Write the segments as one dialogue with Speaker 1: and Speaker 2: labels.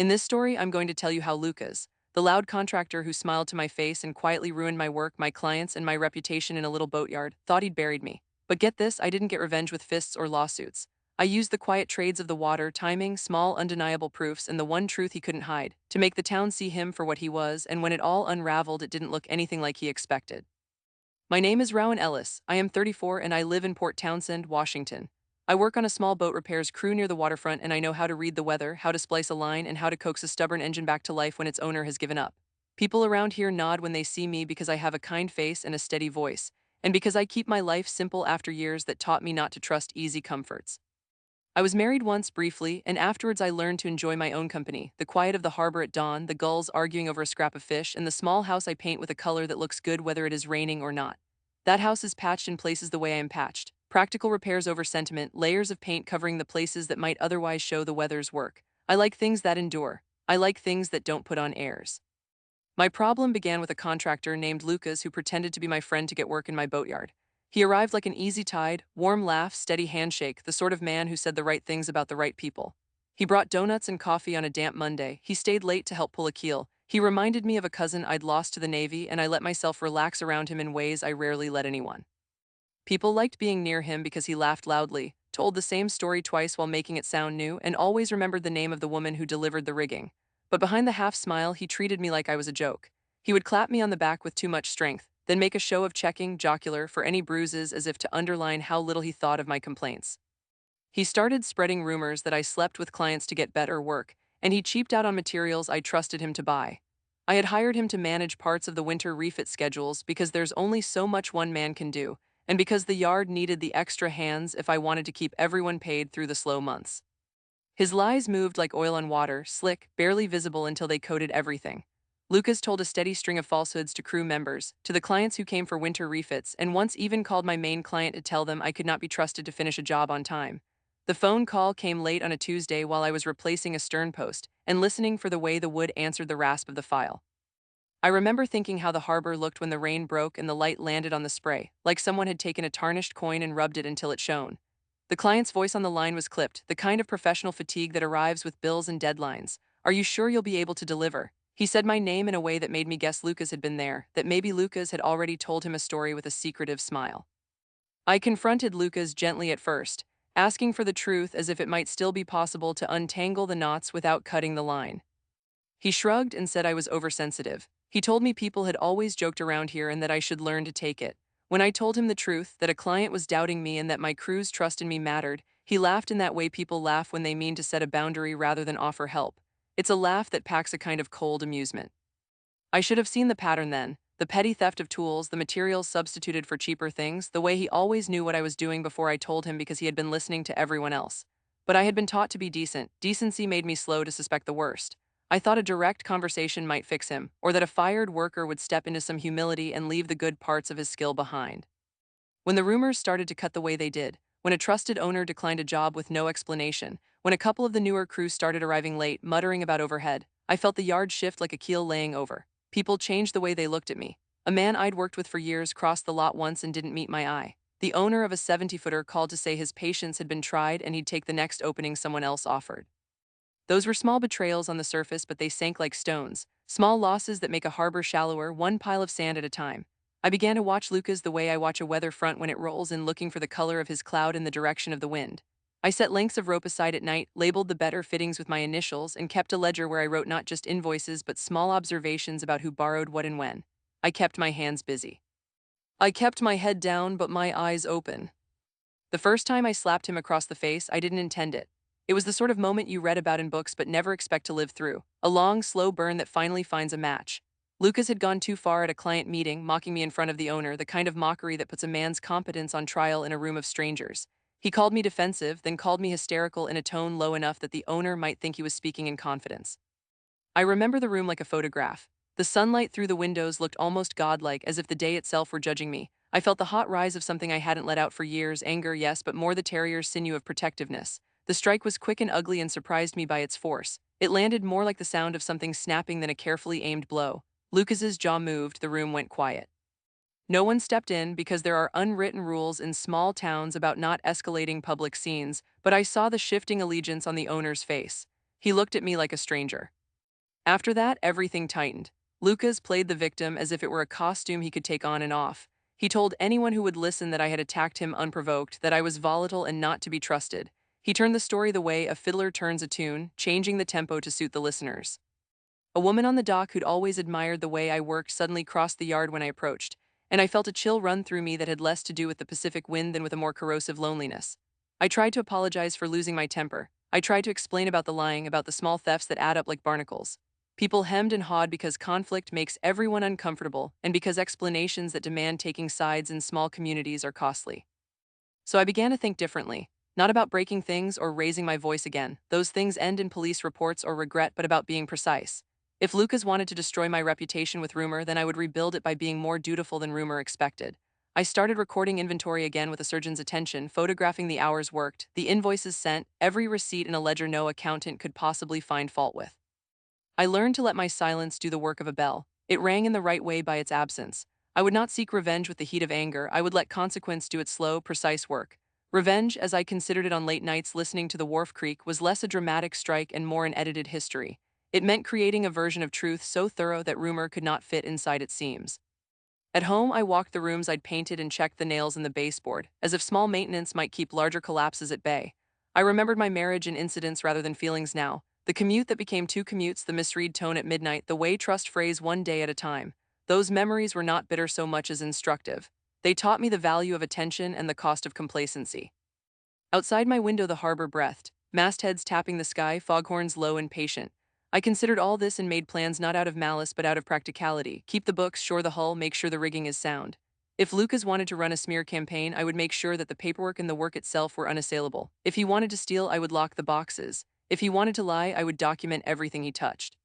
Speaker 1: In this story, I'm going to tell you how Lucas, the loud contractor who smiled to my face and quietly ruined my work, my clients, and my reputation in a little boatyard, thought he'd buried me. But get this, I didn't get revenge with fists or lawsuits. I used the quiet trades of the water, timing, small, undeniable proofs, and the one truth he couldn't hide, to make the town see him for what he was, and when it all unraveled, it didn't look anything like he expected. My name is Rowan Ellis. I am 34 and I live in Port Townsend, Washington. I work on a small boat repairs crew near the waterfront and I know how to read the weather, how to splice a line, and how to coax a stubborn engine back to life when its owner has given up. People around here nod when they see me because I have a kind face and a steady voice, and because I keep my life simple after years that taught me not to trust easy comforts. I was married once briefly, and afterwards I learned to enjoy my own company, the quiet of the harbor at dawn, the gulls arguing over a scrap of fish, and the small house I paint with a color that looks good whether it is raining or not. That house is patched in places the way I am patched. Practical repairs over sentiment, layers of paint covering the places that might otherwise show the weather's work. I like things that endure. I like things that don't put on airs. My problem began with a contractor named Lucas who pretended to be my friend to get work in my boatyard. He arrived like an easy tide, warm laugh, steady handshake, the sort of man who said the right things about the right people. He brought donuts and coffee on a damp Monday. He stayed late to help pull a keel. He reminded me of a cousin I'd lost to the Navy, and I let myself relax around him in ways I rarely let anyone. People liked being near him because he laughed loudly, told the same story twice while making it sound new, and always remembered the name of the woman who delivered the rigging. But behind the half smile, he treated me like I was a joke. He would clap me on the back with too much strength, then make a show of checking, jocular, for any bruises as if to underline how little he thought of my complaints. He started spreading rumors that I slept with clients to get better work, and he cheaped out on materials I trusted him to buy. I had hired him to manage parts of the winter refit schedules because there's only so much one man can do, and because the yard needed the extra hands if I wanted to keep everyone paid through the slow months. His lies moved like oil on water, slick, barely visible until they coated everything. Lucas told a steady string of falsehoods to crew members, to the clients who came for winter refits, and once even called my main client to tell them I could not be trusted to finish a job on time. The phone call came late on a Tuesday while I was replacing a stern post and listening for the way the wood answered the rasp of the file. I remember thinking how the harbor looked when the rain broke and the light landed on the spray, like someone had taken a tarnished coin and rubbed it until it shone. The client's voice on the line was clipped, the kind of professional fatigue that arrives with bills and deadlines. "Are you sure you'll be able to deliver?" He said my name in a way that made me guess Lucas had been there, that maybe Lucas had already told him a story with a secretive smile. I confronted Lucas gently at first, asking for the truth as if it might still be possible to untangle the knots without cutting the line. He shrugged and said I was oversensitive. He told me people had always joked around here and that I should learn to take it. When I told him the truth, that a client was doubting me and that my crew's trust in me mattered, he laughed in that way people laugh when they mean to set a boundary rather than offer help. It's a laugh that packs a kind of cold amusement. I should have seen the pattern then. The petty theft of tools, the materials substituted for cheaper things, the way he always knew what I was doing before I told him because he had been listening to everyone else. But I had been taught to be decent. Decency made me slow to suspect the worst. I thought a direct conversation might fix him, or that a fired worker would step into some humility and leave the good parts of his skill behind. When the rumors started to cut the way they did, when a trusted owner declined a job with no explanation, when a couple of the newer crew started arriving late, muttering about overhead, I felt the yard shift like a keel laying over. People changed the way they looked at me. A man I'd worked with for years crossed the lot once and didn't meet my eye. The owner of a 70-footer called to say his patience had been tried and he'd take the next opening someone else offered. Those were small betrayals on the surface, but they sank like stones. Small losses that make a harbor shallower, one pile of sand at a time. I began to watch Lucas the way I watch a weather front when it rolls in, looking for the color of his cloud in the direction of the wind. I set lengths of rope aside at night, labeled the better fittings with my initials, and kept a ledger where I wrote not just invoices but small observations about who borrowed what and when. I kept my hands busy. I kept my head down but my eyes open. The first time I slapped him across the face, I didn't intend it. It was the sort of moment you read about in books but never expect to live through. A long, slow burn that finally finds a match. Lucas had gone too far at a client meeting, mocking me in front of the owner, the kind of mockery that puts a man's competence on trial in a room of strangers. He called me defensive, then called me hysterical in a tone low enough that the owner might think he was speaking in confidence. I remember the room like a photograph. The sunlight through the windows looked almost godlike, as if the day itself were judging me. I felt the hot rise of something I hadn't let out for years, anger, yes, but more the terrier's sinew of protectiveness. The strike was quick and ugly and surprised me by its force. It landed more like the sound of something snapping than a carefully aimed blow. Lucas's jaw moved, the room went quiet. No one stepped in because there are unwritten rules in small towns about not escalating public scenes, but I saw the shifting allegiance on the owner's face. He looked at me like a stranger. After that, everything tightened. Lucas played the victim as if it were a costume he could take on and off. He told anyone who would listen that I had attacked him unprovoked, that I was volatile and not to be trusted. He turned the story the way a fiddler turns a tune, changing the tempo to suit the listeners. A woman on the dock who'd always admired the way I worked suddenly crossed the yard when I approached, and I felt a chill run through me that had less to do with the Pacific wind than with a more corrosive loneliness. I tried to apologize for losing my temper. I tried to explain about the lying, about the small thefts that add up like barnacles. People hemmed and hawed because conflict makes everyone uncomfortable and because explanations that demand taking sides in small communities are costly. So I began to think differently, not about breaking things or raising my voice again. Those things end in police reports or regret, but about being precise. If Lucas wanted to destroy my reputation with rumor, then I would rebuild it by being more dutiful than rumor expected. I started recording inventory again with a surgeon's attention, photographing the hours worked, the invoices sent, every receipt in a ledger no accountant could possibly find fault with. I learned to let my silence do the work of a bell. It rang in the right way by its absence. I would not seek revenge with the heat of anger. I would let consequence do its slow, precise work. Revenge, as I considered it on late nights listening to the Wharf Creek, was less a dramatic strike and more an edited history. It meant creating a version of truth so thorough that rumor could not fit inside its seams. At home, I walked the rooms I'd painted and checked the nails in the baseboard, as if small maintenance might keep larger collapses at bay. I remembered my marriage and incidents rather than feelings now. The commute that became two commutes, the misread tone at midnight, the way trust phrase one day at a time. Those memories were not bitter so much as instructive. They taught me the value of attention and the cost of complacency. Outside my window the harbor breathed, mastheads tapping the sky, foghorns low and patient. I considered all this and made plans not out of malice but out of practicality. Keep the books, shore the hull, make sure the rigging is sound. If Lucas wanted to run a smear campaign, I would make sure that the paperwork and the work itself were unassailable. If he wanted to steal, I would lock the boxes. If he wanted to lie, I would document everything he touched.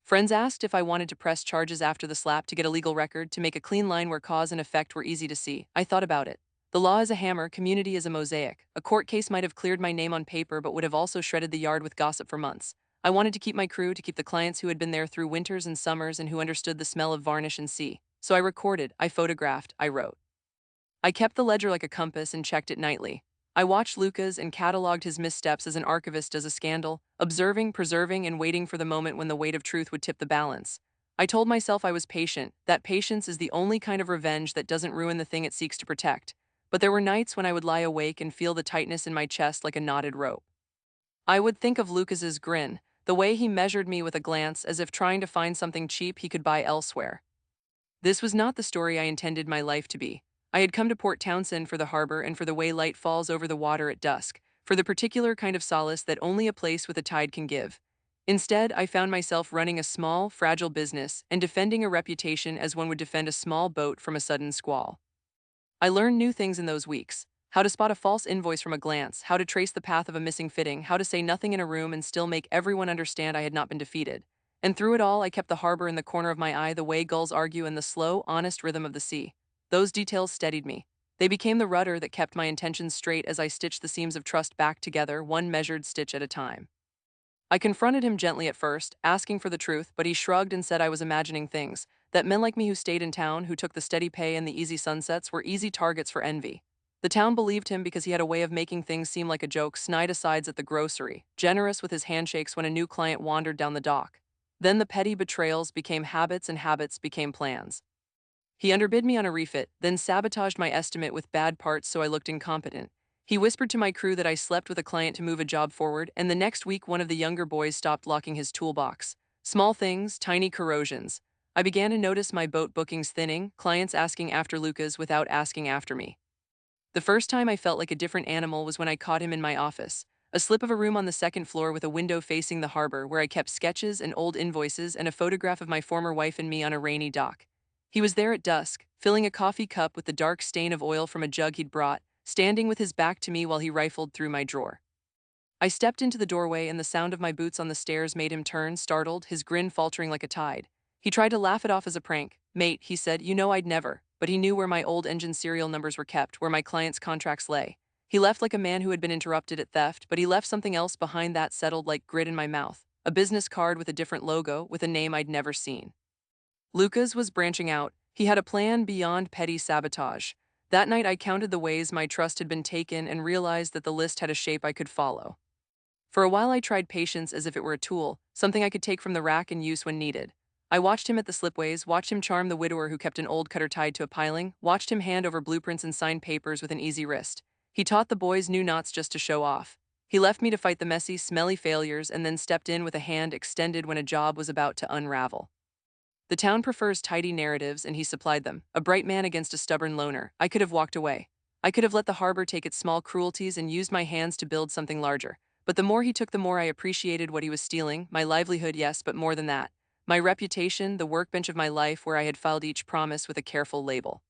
Speaker 1: Friends asked if I wanted to press charges after the slap to get a legal record, to make a clean line where cause and effect were easy to see. I thought about it. The law is a hammer, community is a mosaic. A court case might have cleared my name on paper but would have also shredded the yard with gossip for months. I wanted to keep my crew, to keep the clients who had been there through winters and summers and who understood the smell of varnish and sea. So I recorded, I photographed, I wrote. I kept the ledger like a compass and checked it nightly. I watched Lucas and cataloged his missteps as an archivist does a scandal, observing, preserving, and waiting for the moment when the weight of truth would tip the balance. I told myself I was patient, that patience is the only kind of revenge that doesn't ruin the thing it seeks to protect. But there were nights when I would lie awake and feel the tightness in my chest like a knotted rope. I would think of Lucas's grin, the way he measured me with a glance as if trying to find something cheap he could buy elsewhere. This was not the story I intended my life to be. I had come to Port Townsend for the harbor and for the way light falls over the water at dusk, for the particular kind of solace that only a place with a tide can give. Instead, I found myself running a small, fragile business and defending a reputation as one would defend a small boat from a sudden squall. I learned new things in those weeks: how to spot a false invoice from a glance, how to trace the path of a missing fitting, how to say nothing in a room and still make everyone understand I had not been defeated. And through it all, I kept the harbor in the corner of my eye, the way gulls argue, and the slow, honest rhythm of the sea. Those details steadied me. They became the rudder that kept my intentions straight as I stitched the seams of trust back together, one measured stitch at a time. I confronted him gently at first, asking for the truth, but he shrugged and said I was imagining things, that men like me who stayed in town, who took the steady pay and the easy sunsets, were easy targets for envy. The town believed him because he had a way of making things seem like a joke: snide asides at the grocery, generous with his handshakes when a new client wandered down the dock. Then the petty betrayals became habits and habits became plans. He underbid me on a refit, then sabotaged my estimate with bad parts so I looked incompetent. He whispered to my crew that I slept with a client to move a job forward, and the next week one of the younger boys stopped locking his toolbox. Small things, tiny corrosions. I began to notice my boat bookings thinning, clients asking after Lucas without asking after me. The first time I felt like a different animal was when I caught him in my office, a slip of a room on the second floor with a window facing the harbor where I kept sketches and old invoices and a photograph of my former wife and me on a rainy dock. He was there at dusk, filling a coffee cup with the dark stain of oil from a jug he'd brought, standing with his back to me while he rifled through my drawer. I stepped into the doorway and the sound of my boots on the stairs made him turn, startled, his grin faltering like a tide. He tried to laugh it off as a prank. "Mate," he said, "you know I'd never," but he knew where my old engine serial numbers were kept, where my clients' contracts lay. He left like a man who had been interrupted at theft, but he left something else behind that settled like grit in my mouth, a business card with a different logo, with a name I'd never seen. Lucas was branching out. He had a plan beyond petty sabotage. That night I counted the ways my trust had been taken and realized that the list had a shape I could follow. For a while I tried patience as if it were a tool, something I could take from the rack and use when needed. I watched him at the slipways, watched him charm the widower who kept an old cutter tied to a piling, watched him hand over blueprints and sign papers with an easy wrist. He taught the boys new knots just to show off. He left me to fight the messy, smelly failures and then stepped in with a hand extended when a job was about to unravel. The town prefers tidy narratives, and he supplied them. A bright man against a stubborn loner. I could have walked away. I could have let the harbor take its small cruelties and used my hands to build something larger. But the more he took, the more I appreciated what he was stealing. My livelihood, yes, but more than that. My reputation, the workbench of my life where I had filed each promise with a careful label.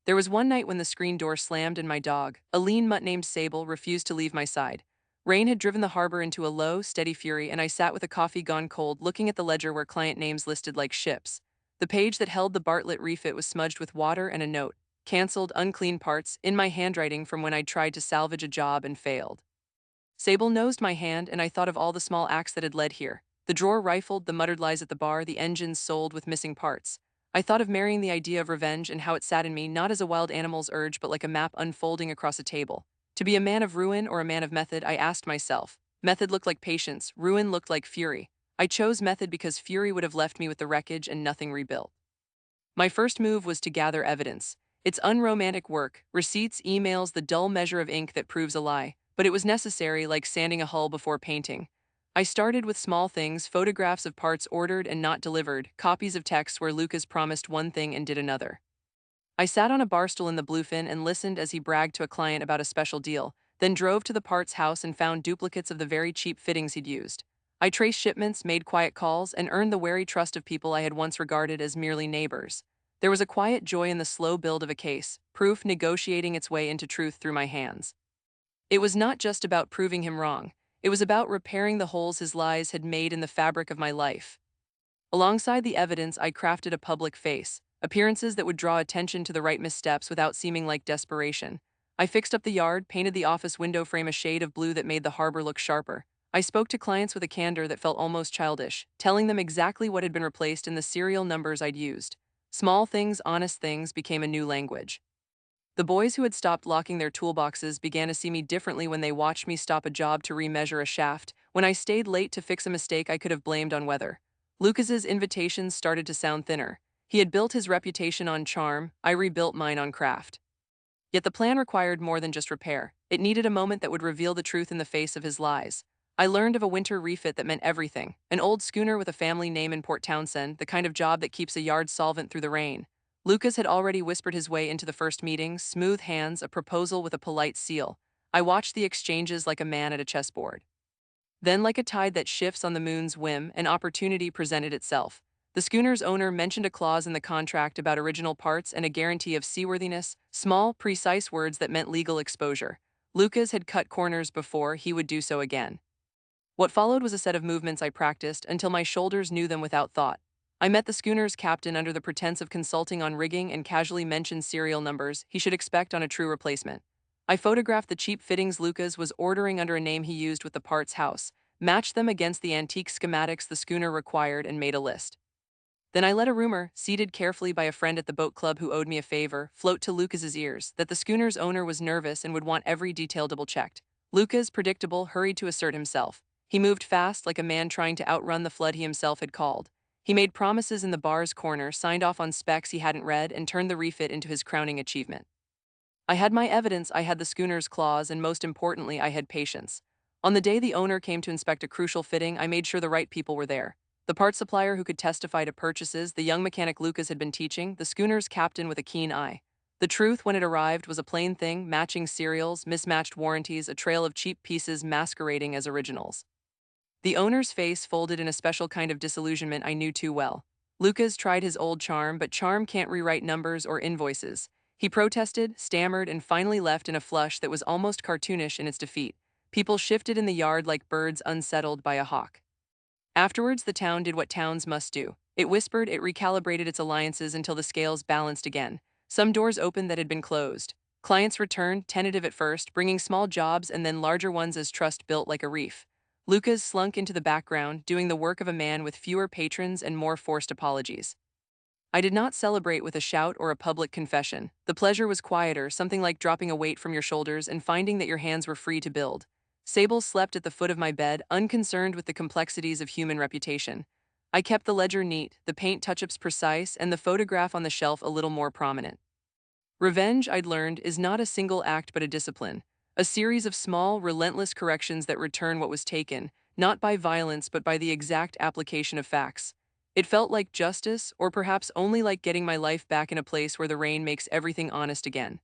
Speaker 1: There was one night when the screen door slammed and my dog, a lean mutt named Sable, refused to leave my side. Rain had driven the harbor into a low, steady fury, and I sat with a coffee gone cold, looking at the ledger where client names listed like ships. The page that held the Bartlett refit was smudged with water and a note, canceled, unclean parts, in my handwriting from when I'd tried to salvage a job and failed. Sable nosed my hand, and I thought of all the small acts that had led here. The drawer rifled, the muttered lies at the bar, the engines sold with missing parts. I thought of marrying the idea of revenge and how it sat in me, not as a wild animal's urge but like a map unfolding across a table. To be a man of ruin or a man of method, I asked myself. Method looked like patience, ruin looked like fury. I chose method because fury would have left me with the wreckage and nothing rebuilt. My first move was to gather evidence. It's unromantic work, receipts, emails, the dull measure of ink that proves a lie, but it was necessary, like sanding a hull before painting. I started with small things, photographs of parts ordered and not delivered, copies of texts where Lucas promised one thing and did another. I sat on a bar stool in the Bluefin and listened as he bragged to a client about a special deal, then drove to the parts house and found duplicates of the very cheap fittings he'd used. I traced shipments, made quiet calls, and earned the wary trust of people I had once regarded as merely neighbors. There was a quiet joy in the slow build of a case, proof negotiating its way into truth through my hands. It was not just about proving him wrong. It was about repairing the holes his lies had made in the fabric of my life. Alongside the evidence, I crafted a public face, appearances that would draw attention to the right missteps without seeming like desperation. I fixed up the yard, painted the office window frame a shade of blue that made the harbor look sharper. I spoke to clients with a candor that felt almost childish, telling them exactly what had been replaced in the serial numbers I'd used. Small things, honest things, became a new language. The boys who had stopped locking their toolboxes began to see me differently when they watched me stop a job to remeasure a shaft, when I stayed late to fix a mistake I could have blamed on weather. Lucas's invitations started to sound thinner. He had built his reputation on charm, I rebuilt mine on craft. Yet the plan required more than just repair. It needed a moment that would reveal the truth in the face of his lies. I learned of a winter refit that meant everything. An old schooner with a family name in Port Townsend, the kind of job that keeps a yard solvent through the rain. Lucas had already whispered his way into the first meeting, smooth hands, a proposal with a polite seal. I watched the exchanges like a man at a chessboard. Then, like a tide that shifts on the moon's whim, an opportunity presented itself. The schooner's owner mentioned a clause in the contract about original parts and a guarantee of seaworthiness, small, precise words that meant legal exposure. Lucas had cut corners before, he would do so again. What followed was a set of movements I practiced until my shoulders knew them without thought. I met the schooner's captain under the pretense of consulting on rigging and casually mentioned serial numbers he should expect on a true replacement. I photographed the cheap fittings Lucas was ordering under a name he used with the parts house, matched them against the antique schematics the schooner required, and made a list. Then I let a rumor, seated carefully by a friend at the boat club who owed me a favor, float to Lucas's ears, that the schooner's owner was nervous and would want every detail double-checked. Lucas, predictable, hurried to assert himself. He moved fast, like a man trying to outrun the flood he himself had called. He made promises in the bar's corner, signed off on specs he hadn't read, and turned the refit into his crowning achievement. I had my evidence, I had the schooner's clause, and most importantly, I had patience. On the day the owner came to inspect a crucial fitting, I made sure the right people were there. The parts supplier who could testify to purchases, the young mechanic Lucas had been teaching, the schooner's captain with a keen eye. The truth, when it arrived, was a plain thing: matching serials, mismatched warranties, a trail of cheap pieces masquerading as originals. The owner's face folded in a special kind of disillusionment I knew too well. Lucas tried his old charm, but charm can't rewrite numbers or invoices. He protested, stammered, and finally left in a flush that was almost cartoonish in its defeat. People shifted in the yard like birds unsettled by a hawk. Afterwards, the town did what towns must do. It whispered, it recalibrated its alliances until the scales balanced again. Some doors opened that had been closed. Clients returned, tentative at first, bringing small jobs and then larger ones as trust built like a reef. Lucas slunk into the background, doing the work of a man with fewer patrons and more forced apologies. I did not celebrate with a shout or a public confession. The pleasure was quieter, something like dropping a weight from your shoulders and finding that your hands were free to build. Sable slept at the foot of my bed, unconcerned with the complexities of human reputation. I kept the ledger neat, the paint touch-ups precise, and the photograph on the shelf a little more prominent. Revenge, I'd learned, is not a single act but a discipline, a series of small, relentless corrections that return what was taken, not by violence but by the exact application of facts. It felt like justice, or perhaps only like getting my life back in a place where the rain makes everything honest again.